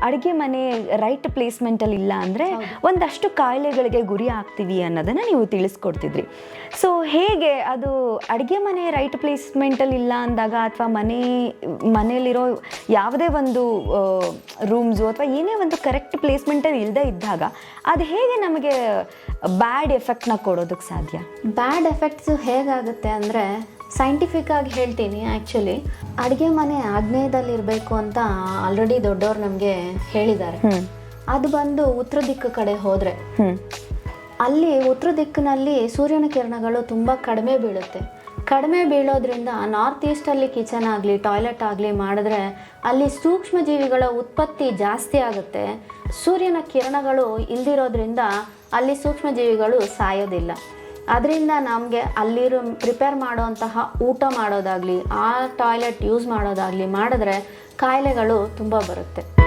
ಅಡುಗೆ ಮನೆ ರೈಟ್ ಪ್ಲೇಸ್ಮೆಂಟಲ್ಲಿ ಇಲ್ಲ ಅಂದರೆ ಒಂದಷ್ಟು ಕಾಯಿಲೆಗಳಿಗೆ ಗುರಿ ಆಗ್ತೀವಿ ಅನ್ನೋದನ್ನು ನೀವು ತಿಳಿಸ್ಕೊಡ್ತಿದ್ರಿ. ಸೊ ಹೇಗೆ ಅದು ಅಡುಗೆ ಮನೆ ರೈಟ್ ಪ್ಲೇಸ್ಮೆಂಟಲ್ಲಿ ಇಲ್ಲ ಅಂದಾಗ ಅಥವಾ ಮನೆಯಲ್ಲಿರೋ ಯಾವುದೇ ಒಂದು ರೂಮ್ಸು ಅಥವಾ ಏನೇ ಒಂದು ಕರೆಕ್ಟ್ ಪ್ಲೇಸ್ಮೆಂಟಲ್ಲಿ ಇಲ್ಲದೆ ಇದ್ದಾಗ ಅದು ಹೇಗೆ ನಮಗೆ ಬ್ಯಾಡ್ ಎಫೆಕ್ಟ್ನ ಕೊಡೋದಕ್ಕೆ ಸಾಧ್ಯ? ಬ್ಯಾಡ್ ಎಫೆಕ್ಟ್ಸು ಹೇಗಾಗುತ್ತೆ ಅಂದರೆ, ಸೈಂಟಿಫಿಕ್ ಆಗಿ ಹೇಳ್ತೀನಿ. ಆ್ಯಕ್ಚುಲಿ ಅಡುಗೆ ಮನೆ ಆಗ್ನೇಯದಲ್ಲಿರಬೇಕು ಅಂತ ಆಲ್ರೆಡಿ ದೊಡ್ಡವ್ರು ನಮಗೆ ಹೇಳಿದ್ದಾರೆ. ಅದು ಬಂದು ಉತ್ತರ ದಿಕ್ಕು ಕಡೆ ಹೋದರೆ, ಅಲ್ಲಿ ಉತ್ತರ ದಿಕ್ಕಿನಲ್ಲಿ ಸೂರ್ಯನ ಕಿರಣಗಳು ತುಂಬ ಕಡಿಮೆ ಬೀಳುತ್ತೆ. ಕಡಿಮೆ ಬೀಳೋದ್ರಿಂದ ನಾರ್ತ್ ಈಸ್ಟಲ್ಲಿ ಕಿಚನ್ ಆಗಲಿ ಟಾಯ್ಲೆಟ್ ಆಗಲಿ ಮಾಡಿದ್ರೆ ಅಲ್ಲಿ ಸೂಕ್ಷ್ಮ ಜೀವಿಗಳ ಉತ್ಪತ್ತಿ ಜಾಸ್ತಿ ಆಗುತ್ತೆ. ಸೂರ್ಯನ ಕಿರಣಗಳು ಇಲ್ದಿರೋದ್ರಿಂದ ಅಲ್ಲಿ ಸೂಕ್ಷ್ಮ ಜೀವಿಗಳು ಸಾಯೋದಿಲ್ಲ. ಅದರಿಂದ ನಮಗೆ ಅಲ್ಲಿರೋ ಪ್ರಿಪೇರ್ ಮಾಡೋಂತಹ ಊಟ ಮಾಡೋದಾಗಲಿ ಆ ಟಾಯ್ಲೆಟ್ ಯೂಸ್ ಮಾಡೋದಾಗಲಿ ಮಾಡಿದ್ರೆ ಕಾಯಿಲೆಗಳು ತುಂಬ ಬರುತ್ತೆ.